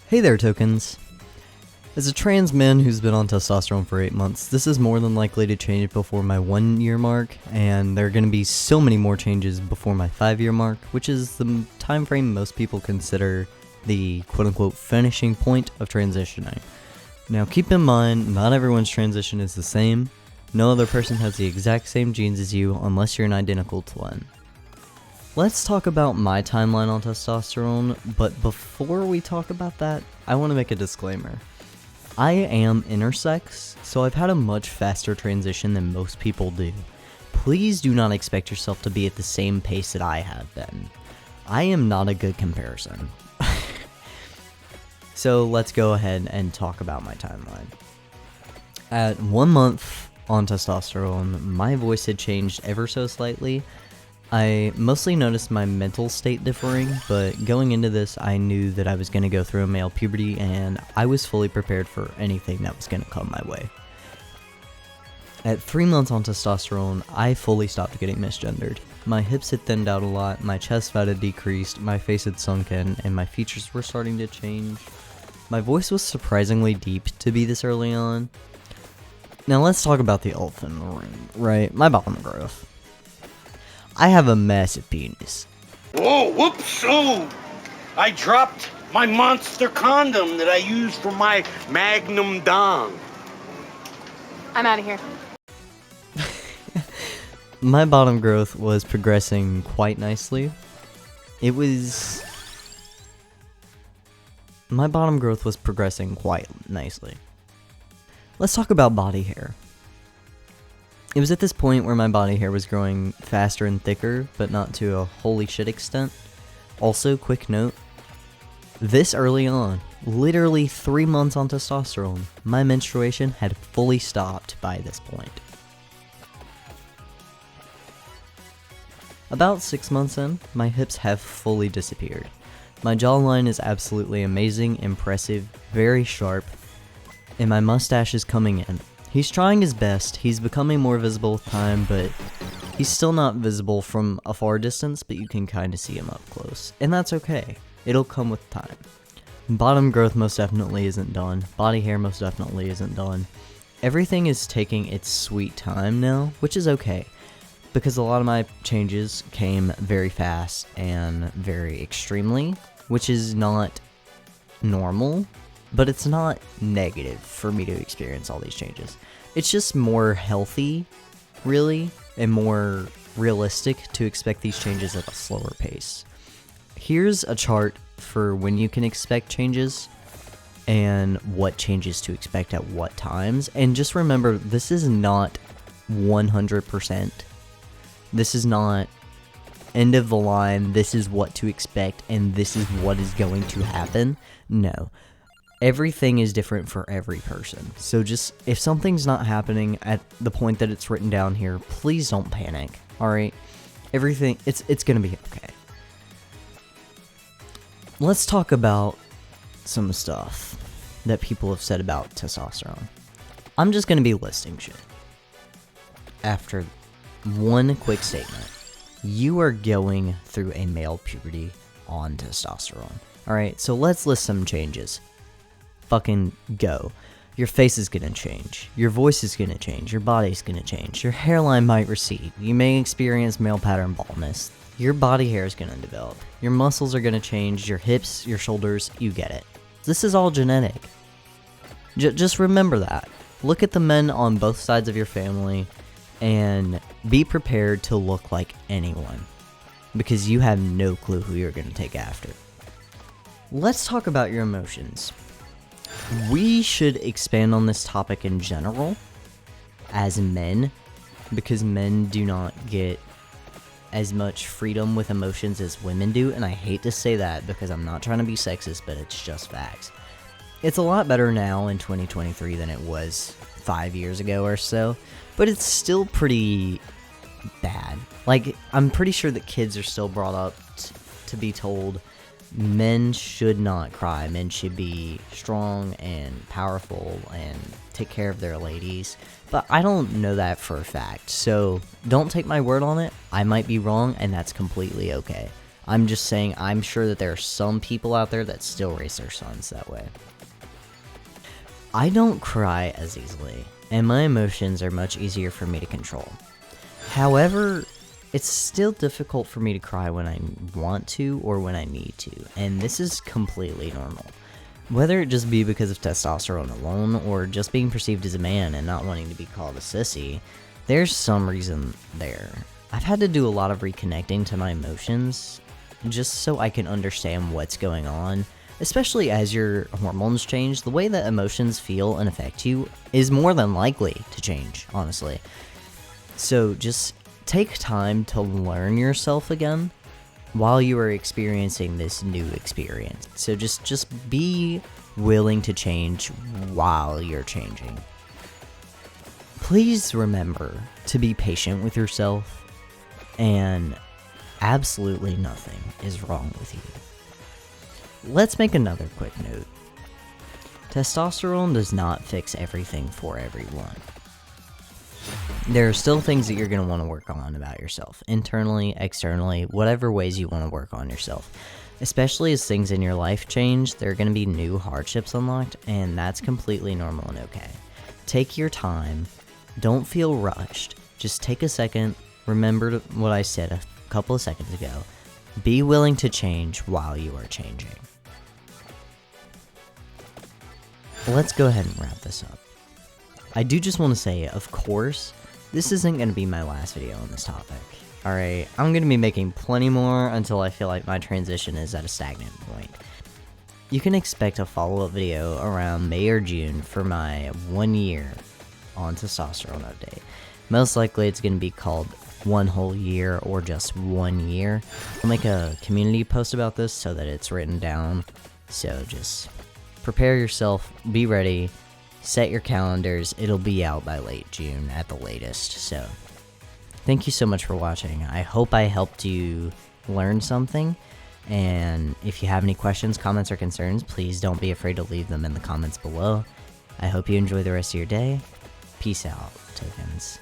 Hey there, tokens. As a trans man who's been on testosterone for 8 months, this is more than likely to change before my 1 year mark, and there are going to be so many more changes before my 5 year mark, which is the time frame most people consider the quote-unquote finishing point of transitioning. Now keep in mind, not everyone's transition is the same. No other person has the exact same genes as you unless you're an identical twin. Let's talk about my timeline on testosterone, but before we talk about that, I want to make a disclaimer. I am intersex, so I've had a much faster transition than most people do. Please do not expect yourself to be at the same pace that I have been. I am not a good comparison. So let's go ahead and talk about my timeline. At 1 month on testosterone, my voice had changed ever so slightly. I mostly noticed my mental state differing, but going into this, I knew that I was going to go through a male puberty, and I was fully prepared for anything that was going to come my way. At 3 months on testosterone, I fully stopped getting misgendered. My hips had thinned out a lot, my chest fat had decreased, my face had sunk in, and my features were starting to change. My voice was surprisingly deep to be this early on. Now let's talk about the elephant in the room, right? My bottom growth. I have a massive penis. Whoa, whoops, oh! I dropped my monster condom that I use for my magnum dong. I'm out of here. My bottom growth was progressing quite nicely. My bottom growth was progressing quite nicely. Let's talk about body hair. It was at this point where my body hair was growing faster and thicker, but not to a holy shit extent. Also, quick note, this early on, literally 3 months on testosterone, my menstruation had fully stopped by this point. About 6 months in, my hips have fully disappeared. My jawline is absolutely amazing, impressive, very sharp, and my mustache is coming in. He's trying his best, he's becoming more visible with time, but he's still not visible from a far distance, but you can kind of see him up close. And that's okay, it'll come with time. Bottom growth most definitely isn't done, body hair most definitely isn't done. Everything is taking its sweet time now, which is okay, because a lot of my changes came very fast and very extremely, which is not normal. But it's not negative for me to experience all these changes. It's just more healthy, really, and more realistic to expect these changes at a slower pace. Here's a chart for when you can expect changes and what changes to expect at what times. And just remember, this is not 100%. This is not end of the line, this is what to expect, and this is what is going to happen. No. Everything is different for every person, so just, if something's not happening at the point that it's written down here, please don't panic, alright? Everything, it's gonna be okay. Let's talk about some stuff that people have said about testosterone. I'm just gonna be listing shit. After one quick statement, you are going through a male puberty on testosterone, alright? So let's list some changes. Fucking go. Your face is gonna change. Your voice is gonna change. Your body's gonna change. Your hairline might recede. You may experience male pattern baldness. Your body hair is gonna develop. Your muscles are gonna change. Your hips, your shoulders, you get it. This is all genetic. Just remember that. Look at the men on both sides of your family and be prepared to look like anyone, because you have no clue who you're gonna take after. Let's talk about your emotions. We should expand on this topic in general as men, because men do not get as much freedom with emotions as women do, and I hate to say that because I'm not trying to be sexist, but it's just facts. It's a lot better now in 2023 than it was 5 years ago or so, but it's still pretty bad. Like, I'm pretty sure that kids are still brought up to be told men should not cry. Men should be strong and powerful and take care of their ladies. But I don't know that for a fact, so don't take my word on it. I might be wrong, and that's completely okay. I'm just saying I'm sure that there are some people out there that still raise their sons that way. I don't cry as easily, and my emotions are much easier for me to control. However, it's still difficult for me to cry when I want to or when I need to, and this is completely normal. Whether it just be because of testosterone alone or just being perceived as a man and not wanting to be called a sissy, there's some reason there. I've had to do a lot of reconnecting to my emotions just so I can understand what's going on, especially as your hormones change. The way that emotions feel and affect you is more than likely to change, honestly. So just take time to learn yourself again while you are experiencing this new experience. So just be willing to change while you're changing. Please remember to be patient with yourself, and absolutely nothing is wrong with you. Let's make another quick note. Testosterone does not fix everything for everyone. There are still things that you're going to want to work on about yourself, internally, externally, whatever ways you want to work on yourself. Especially as things in your life change, there are going to be new hardships unlocked, and that's completely normal and okay. Take your time. Don't feel rushed. Just take a second. Remember what I said a couple of seconds ago. Be willing to change while you are changing. Let's go ahead and wrap this up. I do just want to say, of course, this isn't going to be my last video on this topic. Alright, I'm going to be making plenty more until I feel like my transition is at a stagnant point. You can expect a follow-up video around May or June for my 1 year on testosterone update. Most likely it's going to be called 1 whole year or just 1 year. I'll make a community post about this so that it's written down. So just prepare yourself, be ready. Set your calendars, it'll be out by late June at the latest. So, thank you so much for watching. I hope I helped you learn something. And if you have any questions, comments, or concerns, please don't be afraid to leave them in the comments below. I hope you enjoy the rest of your day. Peace out, tokens.